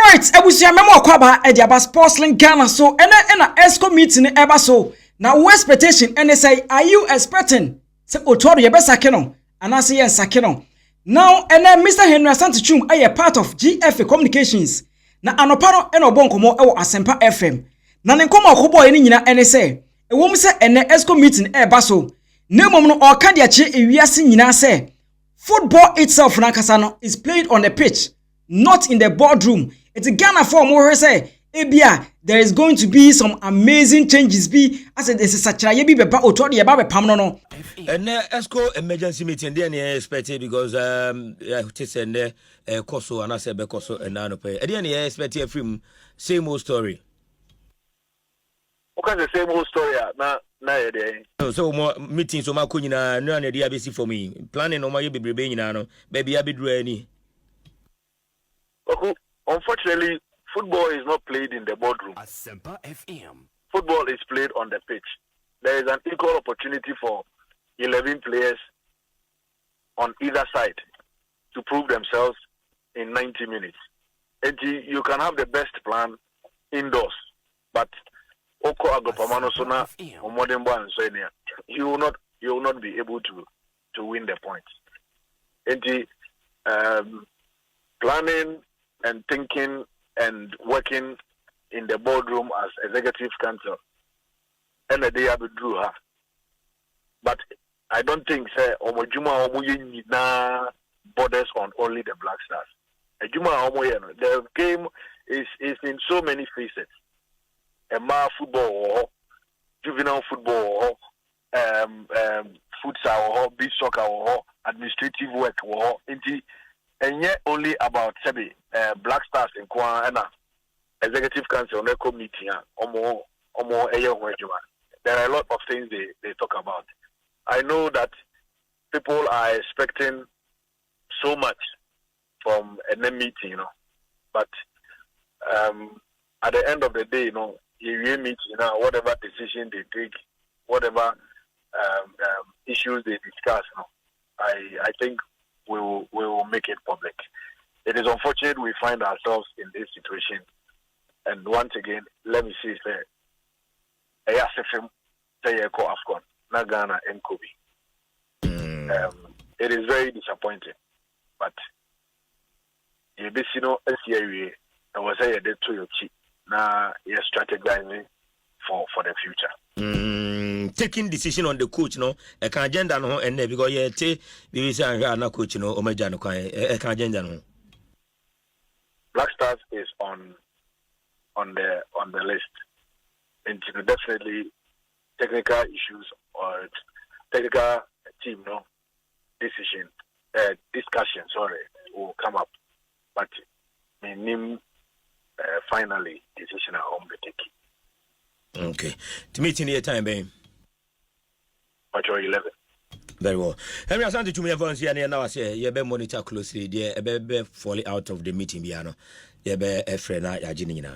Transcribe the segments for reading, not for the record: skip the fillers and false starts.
Alright, ebusia memo kwaba e dia ba Sportslink Ghana so ena ESCO meeting eba so. Now expectation and they say are you expecting say Otto Addo ye be sake no anase ye sake no. Now Mr. Henery Asante Twum a part of Gfa Communications. Na anopa no ena obo nkomo e wo Asempa FM. Na ne nkomo akobo ye nyina ene say e wom say ene ESCO meeting eba so. Na mom no o ka dia che ewiase nyina say football itself na kasa no is played on the pitch, not in the boardroom. It's a Ghana for more say ebia there is going to be some amazing changes be as it is such a ye be Otto Addo ye ba be pam no and ESCO emergency meeting there expected because it and koso and I said bekoso and nano pay and expected film same old story. Okay, the same old story na so more meetings so ma kunyina no na dia be see for me planning on my be no baby I be do any. Okay. Unfortunately, football is not played in the boardroom. Asempa FM. Football is played on the pitch. There is an equal opportunity for 11 players on either side to prove themselves in 90 minutes. And you can have the best plan indoors, but Oko Agopamano Sona or Modern One you will not be able to win the points. And planning and thinking and working in the boardroom as executive council. And the day I drew her. But I don't think say Omojuma Omoye borders on only the Black Stars. The game is in so many facets. Football or juvenile football or futsal or beach soccer or administrative work or and yet only about Black Stars in Kwana Executive Council Neko meeting or more. There are a lot of things they talk about. I know that people are expecting so much from a meeting, but at the end of the day, you meet, whatever decision they take, whatever issues they discuss, I think we will make it public. It is unfortunate we find ourselves in this situation. And once again, let me say, Afcon, Ghana and Kobe. It is very disappointing. But you was a day to your cheek. Now you're strategizing for the future. Taking decision on the coach, a can agenda no, and because we say na coach Omeja no can agenda no. Black Stars is on the list, and definitely technical issues or technical team discussion will come up, but finally decision at home be taken. Okay, to meet in the time, babe. But you're 11. Very well. Henery Asante Twum everyone's here now. I say you be monitor closely. There, be falling out of the meeting. Biano, you be a friend na yajini na.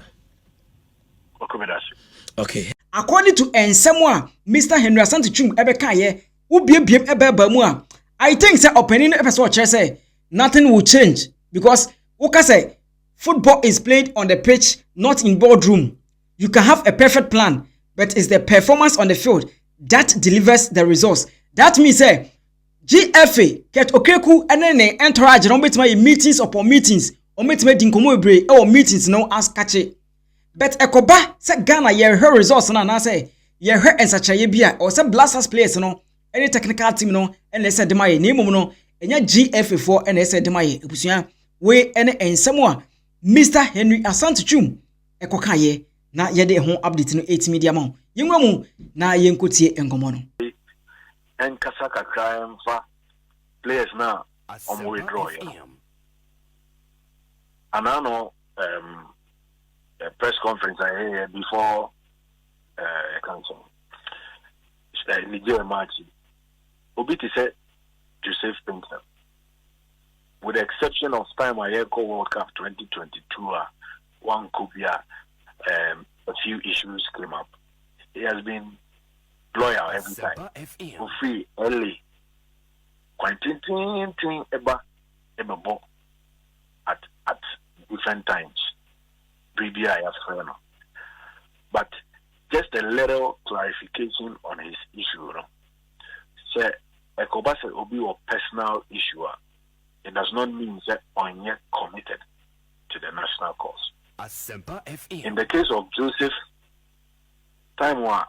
Okay. According to Ensemwa, Mr. Henery Asante Twum ebe kaye, ubiem ebe bamua. I think say opening episode say nothing will change because Oka say football is played on the pitch, not in boardroom. You can have a perfect plan, but it's the performance on the field that delivers the results. That means GFA get okeku and entourage on meetings upon meetings or dinkomo or meetings no as catchy. But ekoba say Ghana ye her results na say ye her and such a bia or say blasters players any technical team and they said the my name enya GFA for and they said the my ebusuan we ene ensemwa Mr. Henery Asante Twum ekokaye na yede ho update no 8 media ma yenwamu na yenkotie enkomo no and kasaka crime for players now on withdraw. And I know a press conference I had before council. Nigeria match. Obiti said Joseph Pinton. With the exception of time I echo World Cup 2022, one could be a few issues came up. He has been loyal every time. For free, early. Quite at different times. But just a little clarification on his issue. Say, Ekobase Obi or personal issue. It does not mean that on yet committed to the national cause. In the case of Joseph, time one,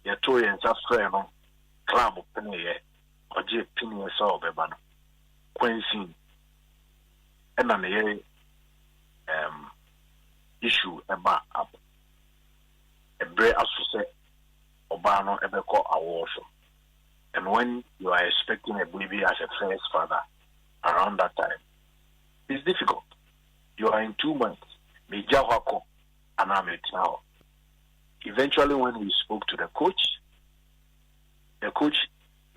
your toy and subscribe club of penny or J. Pinny saw Bebano, Quincy, and an issue about up. A break as to say, Obano ever call our and when you are expecting a baby as a first father around that time, it's difficult. You are in 2 months. Eventually, when we spoke to the coach,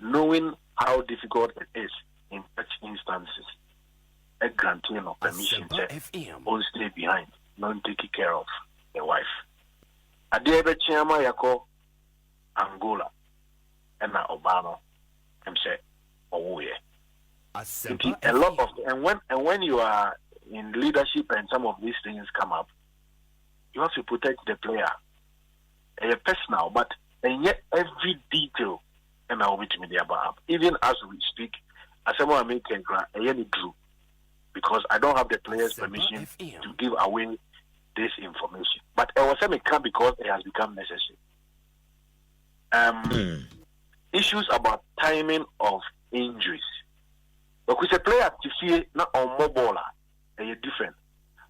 knowing how difficult it is in such instances, a granting of permission to stay behind, not taking care of the wife. Adebe Chiama Yako Angola and Obama and say, oh yeah. A lot of and when you are in leadership and some of these things come up, you have to protect the player. A personal, but and yet every detail and I'll be to me about even as we speak, as someone make a drew because I don't have the player's permission to give away this information. But I was saying come because it has become necessary. Issues about timing of injuries. Because a player to see not on mobile, are different.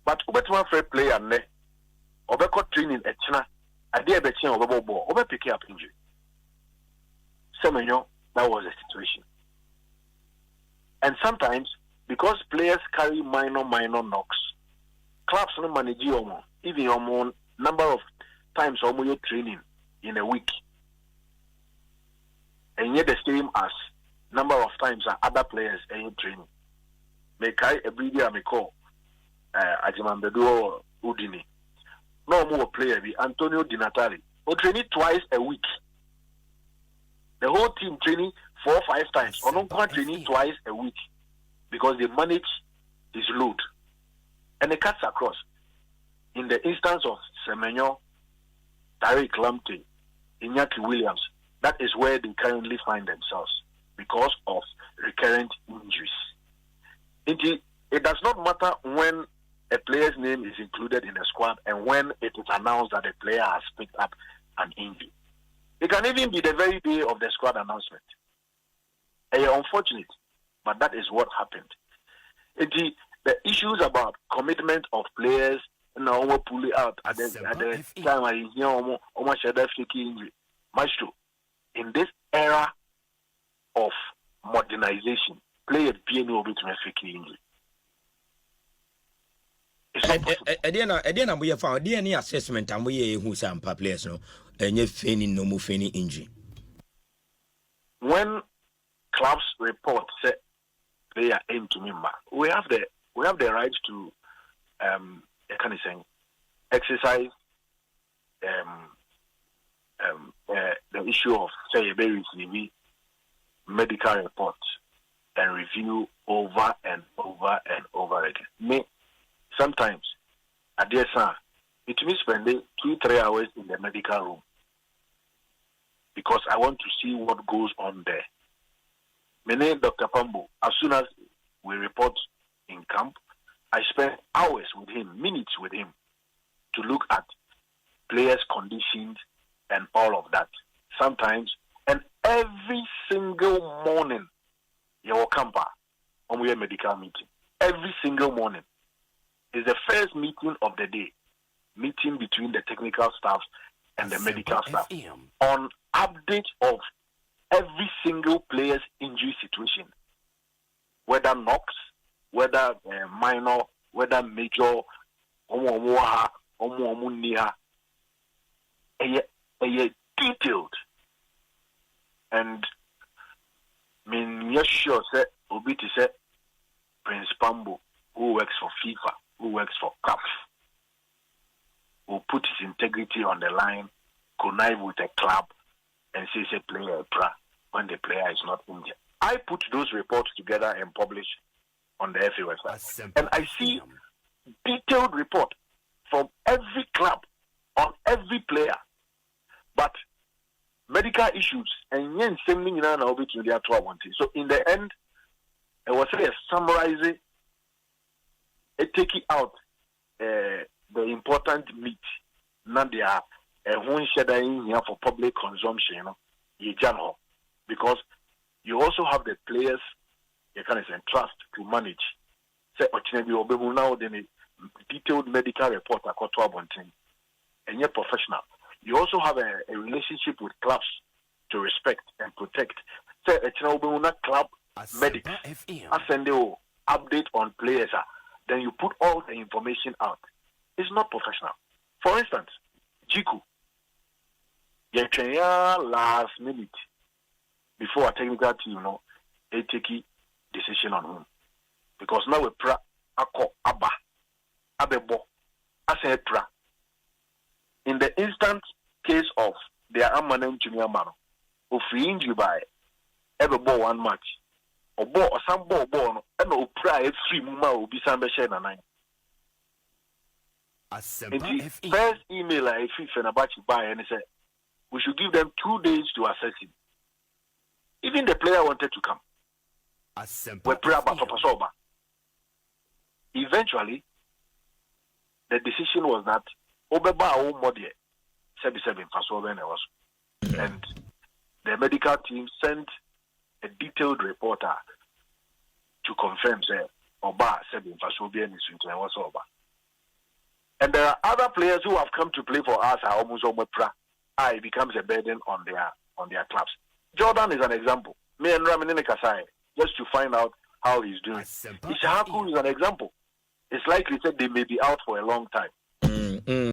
But Ubetima fair player ne Obeko training at China, I dare bet you over ball, over picking up injury. Semenyo, that was the situation. And sometimes because players carry minor knocks, clubs no manage your even your number of times your training in a week. And yet the same as number of times that other players in training. Make I a breeder me call Ajimambedo Udini. No more player be Antonio Di Natale. Who training twice a week. The whole team training 4 or 5 times. Or not training twice a week. Because they manage his load. And it cuts across. In the instance of Semenyo, Tariq Lamptey, Iñaki Williams, that is where they currently find themselves because of recurrent injuries. It does not matter when a player's name is included in the squad and when it is announced that a player has picked up an injury. It can even be the very day of the squad announcement. Unfortunate, but that is what happened. The issues about commitment of players, now pull it out at the time I hear almost injury. Maestro, in this era of modernization, play a piano bit to make injury. Ediana, we have found DNA assessment and we who some players no and you're feigning no more feigning injury. When clubs report say they are aimed to member, we have the right to exercise the issue of say a very medical reports and review over and over and over again. Sometimes, at dear son, it means spending 2-3 hours in the medical room because I want to see what goes on there. My name Dr. Pambo. As soon as we report in camp, I spend hours with him, minutes with him, to look at players' conditions and all of that. Sometimes, and every single morning, your camper on we have medical meeting. Every single morning is the first meeting of the day, meeting between the technical staff and the medical staff on update of every single player's injury situation, whether knocks, whether minor, whether major, detailed. And yes, sure, say Obiti said Prince Pambo, who works for FIFA, who works for CAF, who put his integrity on the line, connive with a club, and says a player when the player is not injured. I put those reports together and publish on the FA website. And I see detailed report from every club on every player. But medical issues and yen sending in an orbit to their 12. So in the end, I was summarizing taking out the important meat, not their one shadow in here for public consumption, because you also have the players you can entrust to manage. Say, now then a detailed medical report and you're professional. You also have a relationship with clubs to respect and protect. Say, club medics, I send you update on players. Then you put all the information out. It's not professional. For instance, Jiku, last minute before a technical team, they take a decision on him. Because now we pra ako abba abebo ase pra. In the instant case of their Amanem Junior man, who free injury by ever ball 1 match. Or ball or some ball no and no pray free muma will be some na nine. First email I feel about you buy and say we should give them 2 days to assess him. Even the player wanted to come. We pray about Pasoba. Eventually, the decision was that Obeba o modie 77 Pasoba and the medical team sent a detailed reporter to confirm say Oba Sebin Fasobi and was over. And there are other players who have come to play for us are almost over. It becomes a burden on their clubs. Jordan is an example. Me and Ramin Kasai, just to find out how he's doing. Ishaku is an example. It's likely that they may be out for a long time.